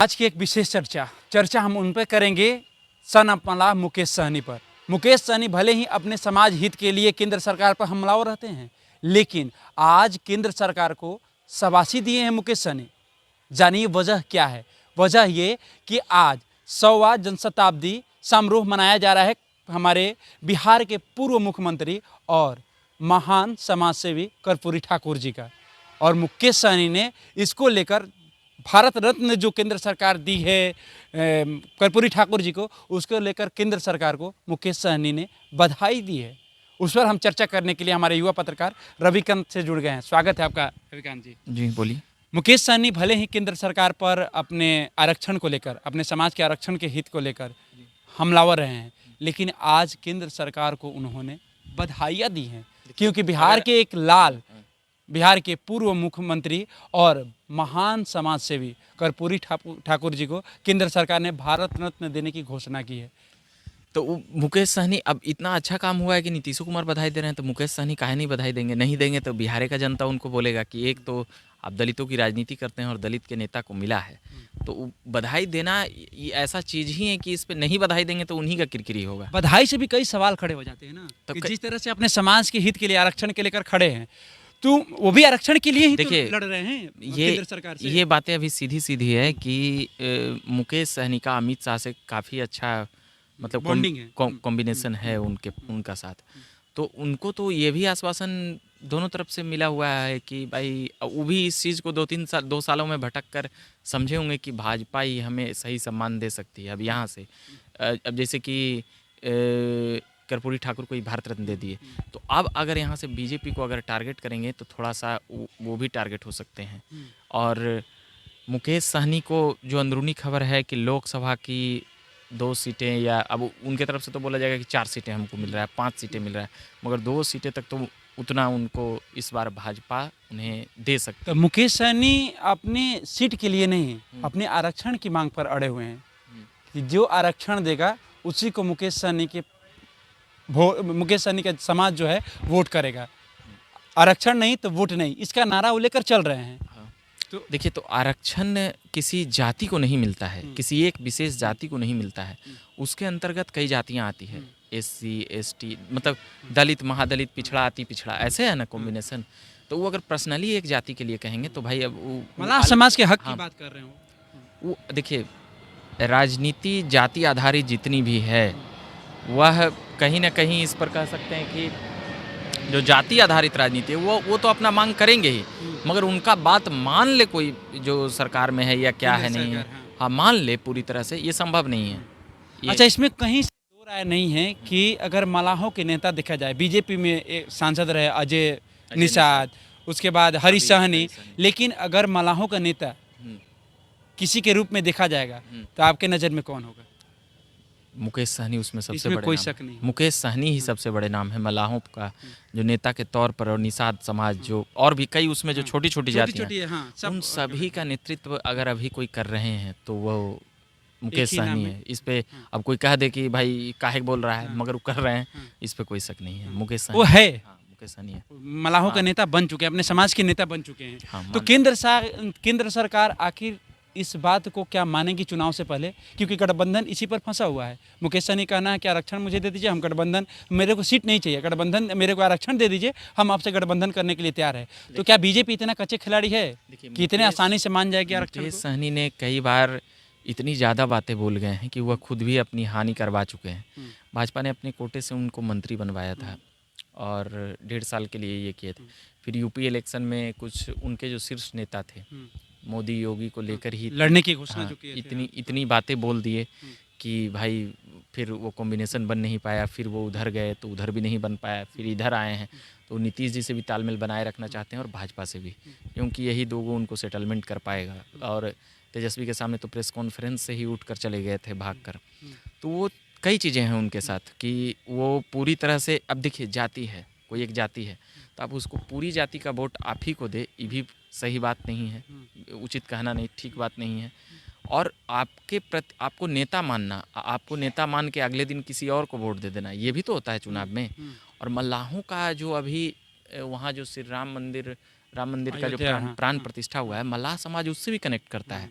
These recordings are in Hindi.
आज की एक विशेष चर्चा हम उन पर करेंगे, सन ऑफ मलाह मुकेश सहनी पर। मुकेश सहनी भले ही अपने समाज हित के लिए केंद्र सरकार पर हमलावर रहते हैं, लेकिन आज केंद्र सरकार को शाबाशी दिए हैं मुकेश सहनी। जानिए वजह क्या है। वजह ये कि आज 100वां जनशताब्दी समारोह मनाया जा रहा है हमारे बिहार के पूर्व मुख्यमंत्री और महान समाजसेवी कर्पूरी ठाकुर जी का। और मुकेश सहनी ने इसको लेकर भारत रत्न जो केंद्र सरकार दी है कर्पूरी ठाकुर जी को, उसको लेकर केंद्र सरकार को मुकेश सहनी ने बधाई दी है। उस पर हम चर्चा करने के लिए हमारे युवा पत्रकार रविकांत से जुड़ गए हैं। स्वागत है आपका रविकांत जी। जी बोलिए। मुकेश सहनी भले ही केंद्र सरकार पर अपने आरक्षण को लेकर, अपने समाज के आरक्षण के हित को लेकर हमलावर रहे हैं, लेकिन आज केंद्र सरकार को उन्होंने बधाइयाँ दी हैं, क्योंकि बिहार के एक लाल, बिहार के पूर्व मुख्यमंत्री और महान समाज सेवी कर्पूरी ठाकुर जी को केंद्र सरकार ने भारत रत्न देने की घोषणा की है। तो मुकेश सहनी, अब इतना अच्छा काम हुआ है कि नीतीश कुमार बधाई दे रहे हैं, तो मुकेश सहनी काहे नहीं बधाई देंगे? नहीं देंगे तो बिहार का जनता उनको बोलेगा कि एक तो आप दलितों की राजनीति करते हैं और दलित के नेता को मिला है, तो बधाई देना ये ऐसा चीज़ ही है कि इस पर नहीं बधाई देंगे तो उन्हीं का किरकिरी होगा। बधाई से भी कई सवाल खड़े हो जाते हैं ना, तो कि जिस तरह से अपने समाज के हित के लिए आरक्षण के लेकर खड़े हैं, तो वो भी आरक्षण के लिए ही तो लड़ रहे हैं केंद्र सरकार से। ये बातें अभी सीधी सीधी है कि मुकेश सहनी का अमित शाह से काफ़ी अच्छा मतलब कॉम्बिनेशन है उनका साथ। तो उनको तो ये भी आश्वासन दोनों तरफ से मिला हुआ है कि भाई वो भी इस चीज़ को 2 सालों में भटक कर समझे होंगे कि भाजपा ही हमें सही सम्मान दे सकती है। अब यहाँ से अब जैसे कि कर्पूरी ठाकुर को ही भारत रत्न दे दिए, तो अब अगर यहाँ से बीजेपी को अगर टारगेट करेंगे तो थोड़ा सा वो भी टारगेट हो सकते हैं। और मुकेश सहनी को जो अंदरूनी खबर है कि लोकसभा की 2 सीटें, या अब उनके तरफ से तो बोला जाएगा कि 4 सीटें हमको मिल रहा है, 5 सीटें मिल रहा है, मगर 2 सीटें तक तो उतना उनको इस बार भाजपा उन्हें दे सकती है। तो मुकेश सहनी अपने सीट के लिए नहीं, अपने आरक्षण की मांग पर अड़े हुए हैं कि जो आरक्षण देगा उसी को मुकेश सहनी का समाज जो है वोट करेगा। आरक्षण नहीं तो वोट नहीं, इसका नारा वो लेकर चल रहे हैं। तो देखिए, तो आरक्षण किसी जाति को नहीं मिलता है, किसी एक विशेष जाति को नहीं मिलता है, उसके अंतर्गत कई जातियां आती है, SC ST, मतलब दलित, महादलित, पिछड़ा, अति पिछड़ा, ऐसे है ना कॉम्बिनेशन। तो वो अगर पर्सनली एक जाति के लिए कहेंगे तो भाई अब मलाह समाज के हक की बात कर रहे हो। वो देखिए, राजनीति जाति आधारित जितनी भी है वह कहीं ना कहीं इस पर कह सकते हैं कि जो जाति आधारित राजनीति है वो तो अपना मांग करेंगे ही, मगर उनका बात मान ले कोई जो सरकार में है या क्या है, नहीं है, हाँ मान ले पूरी तरह से, ये संभव नहीं है। अच्छा, इसमें कहीं से दो राय नहीं है कि अगर मलाहों के नेता देखा जाए, बीजेपी में एक सांसद रहे अजय निषाद, उसके बाद हरीश सहनी, लेकिन अगर मलाहों का नेता किसी के रूप में देखा जाएगा तो आपके नज़र में कौन होगा? मुकेश सहनी उसमें सबसे बड़े कोई नाम शक नहीं। मुकेश सहनी ही सबसे बड़े नाम है मलाहों का जो नेता के तौर पर, और निषाद समाज जो और भी कई उसमें जो छोटी छोटी जातियां हैं, उन सभी का नेतृत्व अगर अभी कोई कर रहे हैं तो वो मुकेश सहनी है। इस पे अब कोई कह दे कि भाई काहे बोल रहा है, मगर वो कर रहे हैं, इस पे कोई शक नहीं है। मुकेश सहनी वो है, मुकेश सहनी है, मलाहों का नेता बन चुके हैं, अपने समाज के नेता बन चुके हैं। तो केंद्र सरकार आखिर इस बात को क्या मानेगी चुनाव से पहले, क्योंकि गठबंधन इसी पर फंसा हुआ है। मुकेश सहनी कहना है कि आरक्षण मुझे दे दीजिए, हम गठबंधन, मेरे को सीट नहीं चाहिए, गठबंधन मेरे को आरक्षण दे दीजिए, हम आपसे गठबंधन करने के लिए तैयार है। तो क्या बीजेपी इतना कच्चे खिलाड़ी है कि इतने आसानी से मान जाएगी आरक्षण? मुकेश सहनी ने कई बार इतनी ज़्यादा बातें बोल गए हैं कि वह खुद भी अपनी हानि करवा चुके हैं। भाजपा ने अपने कोटे से उनको मंत्री बनवाया था और 1.5 साल के लिए ये किए थे। फिर यूपी इलेक्शन में कुछ उनके जो शीर्ष नेता थे, मोदी योगी को लेकर ही लड़ने की घोषणा जो की थी, इतनी बातें बोल दिए कि भाई फिर वो कॉम्बिनेशन बन नहीं पाया, फिर वो उधर गए तो उधर भी नहीं बन पाया, फिर इधर आए हैं तो नीतीश जी से भी तालमेल बनाए रखना चाहते हैं और भाजपा से भी, क्योंकि यही दो उनको सेटलमेंट कर पाएगा। और तेजस्वी के सामने तो प्रेस कॉन्फ्रेंस से ही उठ कर चले गए थे भाग कर। तो वो कई चीज़ें हैं उनके साथ कि वो पूरी तरह से, अब देखिए जाति है, कोई एक जाति है तो आप उसको पूरी जाति का वोट आप ही को दे, ये भी सही बात नहीं है, उचित कहना नहीं, ठीक बात नहीं है। और आपके प्रति आपको नेता मानना, आपको नेता मान के अगले दिन किसी और को वोट दे देना, ये भी तो होता है चुनाव में। और मल्लाहों का जो अभी वहाँ जो श्री राम मंदिर का जो प्राण प्रतिष्ठा हुआ है, मल्लाह समाज उससे भी कनेक्ट करता है।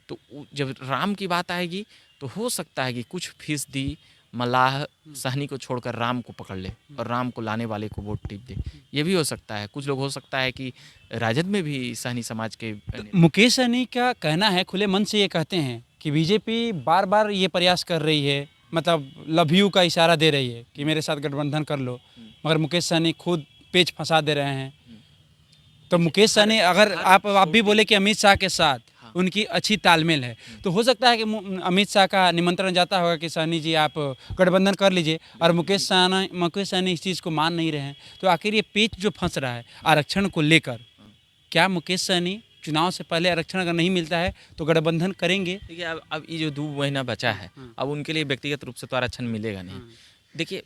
तो जब राम की बात आएगी तो हो सकता है कि कुछ फीसदी मल्लाह सहनी को छोड़कर राम को पकड़ ले और राम को लाने वाले को वोट टिप दे। ये भी हो सकता है। कुछ लोग हो सकता है कि राजद में भी सहनी समाज के मुकेश सहनी का कहना है, खुले मन से ये कहते हैं कि बीजेपी बार बार ये प्रयास कर रही है, मतलब लव यू का इशारा दे रही है कि मेरे साथ गठबंधन कर लो, मगर मुकेश सहनी खुद पेच फंसा दे रहे हैं। तो मुकेश सहनी, अगर आप भी बोले कि अमित शाह के साथ उनकी अच्छी तालमेल है, तो हो सकता है कि अमित शाह का निमंत्रण जाता होगा कि सहनी जी आप गठबंधन कर लीजिए, और मुकेश सहनी इस चीज़ को मान नहीं रहे हैं। तो आखिर ये पेच जो फंस रहा है आरक्षण को लेकर, क्या मुकेश सहनी चुनाव से पहले आरक्षण अगर नहीं मिलता है तो गठबंधन करेंगे? देखिए, अब ये जो 2 महीना बचा है, अब उनके लिए व्यक्तिगत रूप से तो आरक्षण मिलेगा नहीं। देखिए,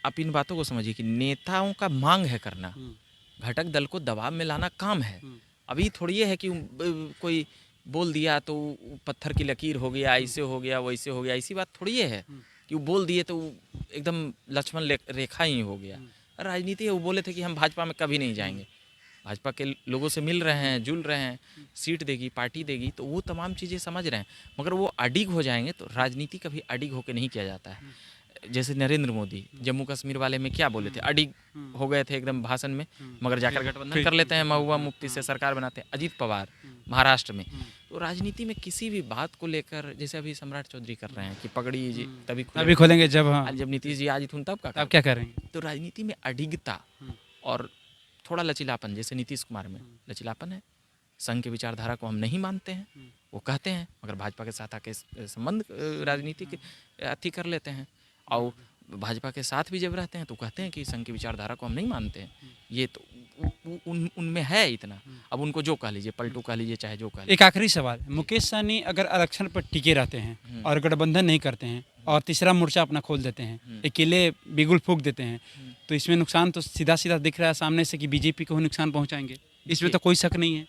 आप इन बातों को समझिए कि नेताओं का मांग है करना, घटक दल को दबाव में लाना काम है। अभी थोड़ी ये है कि कोई बोल दिया तो पत्थर की लकीर हो गया, ऐसे हो गया, वैसे हो गया, ऐसी बात थोड़ी ये है कि वो बोल दिए तो एकदम लक्ष्मण रेखा ही हो गया। राजनीति है, वो बोले थे कि हम भाजपा में कभी नहीं जाएंगे, भाजपा के लोगों से मिल रहे हैं, जुल रहे हैं, सीट देगी, पार्टी देगी, तो वो तमाम चीज़ें समझ रहे हैं, मगर वो अडिग हो जाएंगे। तो राजनीति कभी अडिग होकर नहीं किया जाता है। जैसे नरेंद्र मोदी जम्मू कश्मीर वाले में क्या बोले थे, अडिग हो गए थे एकदम भाषण में, मगर जाकर गठबंधन कर लेते हैं, महुआ मुफ्ती से सरकार बनाते हैं। अजीत पवार महाराष्ट्र में। तो राजनीति में किसी भी बात को लेकर, जैसे अभी सम्राट चौधरी कर रहे हैं कि पगड़ी जी तभी खोलेंगे जब जब नीतीश जी आज थून तब आप क्या करेंगे? तो राजनीति में अडिगता और थोड़ा लचीलापन, जैसे नीतीश कुमार में लचीलापन है। संघ के विचारधारा को हम नहीं मानते हैं, वो कहते हैं, मगर भाजपा के साथ आके संबंध राजनीतिक अति कर लेते हैं, और भाजपा के साथ भी जब रहते हैं तो कहते हैं कि संघ की विचारधारा को हम नहीं मानते हैं। ये तो उनमें है इतना। अब उनको जो कह लीजिए, पलटू कह लीजिए, चाहे जो कह लीजिए। एक आखिरी सवाल, मुकेश सहनी अगर आरक्षण पर टिके रहते हैं और गठबंधन नहीं करते हैं और तीसरा मोर्चा अपना खोल देते हैं, अकेले बिगुल फूंक देते हैं, तो इसमें नुकसान तो सीधा सीधा दिख रहा है सामने से कि बीजेपी को नुकसान पहुंचाएंगे, इसमें तो कोई शक नहीं है।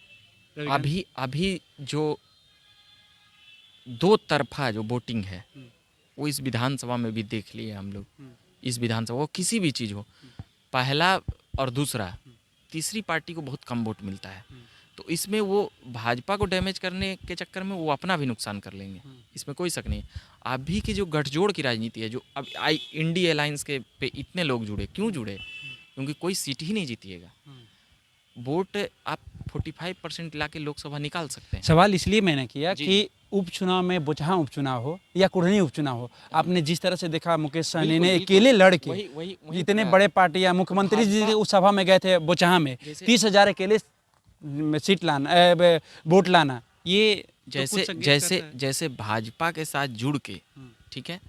अभी जो 2 तरफा जो वोटिंग है वो इस विधानसभा में भी देख लिए हम लोग। इस विधानसभा वो किसी भी चीज़ हो, पहला और दूसरा, तीसरी पार्टी को बहुत कम वोट मिलता है। तो इसमें वो भाजपा को डैमेज करने के चक्कर में वो अपना भी नुकसान कर लेंगे, इसमें कोई शक नहीं है। अभी की जो गठजोड़ की राजनीति है, जो अब इंडी अलायंस के पे इतने लोग जुड़े, क्यों जुड़े? क्योंकि कोई सीट ही नहीं जीतिएगा। वोट आप 45% ला के लोकसभा निकाल सकते हैं। सवाल इसलिए मैंने किया कि उपचुनाव में जहाँ उपचुनाव हो या कुढ़नी उपचुनाव हो, आपने जिस तरह से देखा मुकेश सहनी ने अकेले लड़ के इतने बड़े पार्टियां, मुख्यमंत्री जी उस सभा में गए थे बोचहा में, 30,000 अकेले सीट लाना, वोट लाना, ये जैसे भाजपा के साथ जुड़ के, ठीक है,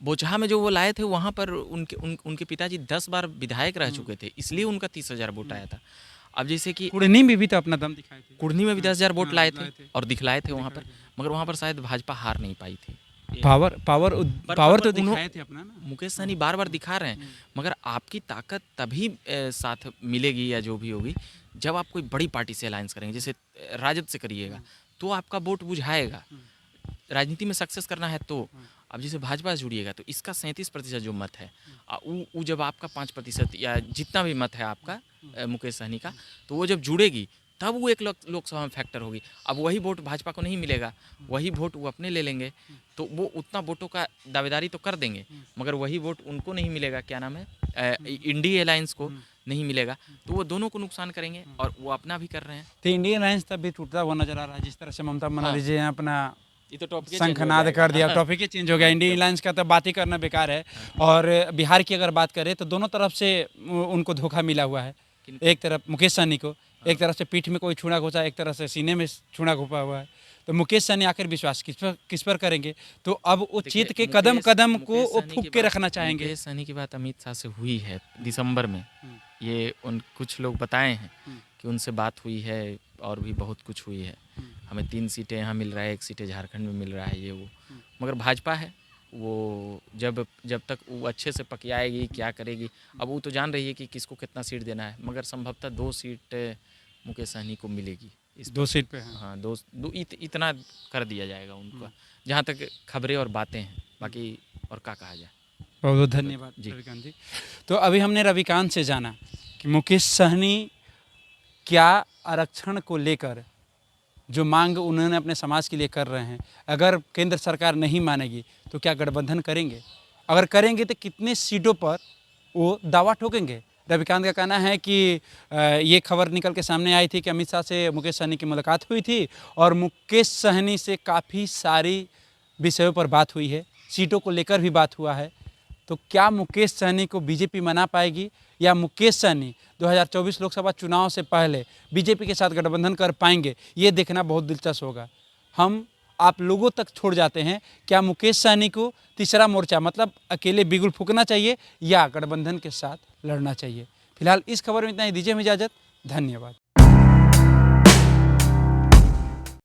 बोचहा में जो वो लाए थे, वहाँ पर उनके पिताजी 10 बार विधायक रह चुके थे, इसलिए उनका 30,000 वोट आया था। अब जैसे कि कुढ़नी में भी तो अपना दम दिखाए थे, कुढ़नी में भी 10,000 वोट लाए थे और दिखलाए थे वहाँ पर, मगर वहाँ पर शायद भाजपा हार नहीं पाई थी। पावर तो दिखाए थे अपना ना। मुकेश सहनी बार बार दिखा रहे हैं, मगर आपकी ताकत तभी साथ मिलेगी या जो भी होगी जब आप कोई बड़ी पार्टी से अलायंस करेंगे, जैसे राजद से करिएगा तो आपका वोट बुझाएगा। राजनीति में सक्सेस करना है तो अब जैसे भाजपा से जुड़िएगा तो इसका 37% जो मत है, वो जब आपका 5% या जितना भी मत है आपका मुकेश सहनी का, तो वो जब जुड़ेगी तब वो एक लोकसभा में फैक्टर होगी। अब वही वोट भाजपा को नहीं मिलेगा, वही वोट वो अपने ले लेंगे, तो वो उतना वोटों का दावेदारी तो कर देंगे, मगर वही वोट उनको नहीं मिलेगा, क्या नाम है, इंडी अलायंस को नहीं मिलेगा, तो वो दोनों को नुकसान करेंगे और वो अपना भी कर रहे हैं। तो इंडियन अलायंस तब भी टूटता हुआ नजर आ रहा है, जिस तरह से ममता बनर्जी जी ने अपना ये तो शंखनाद कर दिया, टॉपिक ही चेंज हो गया। इंडियन अलायंस का तो बात ही करना बेकार है। और बिहार की अगर बात करें तो दोनों तरफ से उनको धोखा मिला हुआ है, एक तरफ मुकेश सहनी को, एक तरफ से पीठ में कोई छूना घुसा, एक तरफ से सीने में छूना घुपा हुआ है। तो मुकेश सहनी आखिर विश्वास किस पर करेंगे? तो अब वो चित के कदम कदम को फूंक के रखना चाहेंगे। मुकेश सहनी की बात अमित शाह से हुई है दिसंबर में, ये कुछ लोग बताए हैं कि उनसे बात हुई है और भी बहुत कुछ हुई है। हमें 3 सीटें यहाँ मिल रहा है, 1 सीटें झारखंड में मिल रहा है, ये वो, मगर भाजपा है वो जब तक वो अच्छे से पकियाएगी, क्या करेगी। अब वो तो जान रही है कि किसको कितना सीट देना है, मगर संभवतः 2 सीट मुकेश सहनी को मिलेगी। इस 2 सीट पे हाँ, इतना कर दिया जाएगा उनको, जहाँ तक खबरें और बातें हैं। बाकी और क्या कहा जाए। बहुत बहुत धन्यवाद रविकांत जी। तो अभी हमने रविकांत से जाना कि मुकेश सहनी क्या आरक्षण को लेकर जो मांग उन्होंने अपने समाज के लिए कर रहे हैं, अगर केंद्र सरकार नहीं मानेगी तो क्या गठबंधन करेंगे? अगर करेंगे तो कितने सीटों पर वो दावा ठोकेंगे? रविकांत का कहना है कि ये खबर निकल के सामने आई थी कि अमित शाह से मुकेश सहनी की मुलाकात हुई थी और मुकेश सहनी से काफ़ी सारी विषयों पर बात हुई है, सीटों को लेकर भी बात हुआ है। तो क्या मुकेश सहनी को बीजेपी मना पाएगी या मुकेश सहनी 2024 लोकसभा चुनाव से पहले बीजेपी के साथ गठबंधन कर पाएंगे? ये देखना बहुत दिलचस्प होगा। हम आप लोगों तक छोड़ जाते हैं, क्या मुकेश सहनी को तीसरा मोर्चा मतलब अकेले बिगुल फूंकना चाहिए या गठबंधन के साथ लड़ना चाहिए? फिलहाल इस खबर में इतना ही, दीजिए हमें इजाज़त। धन्यवाद।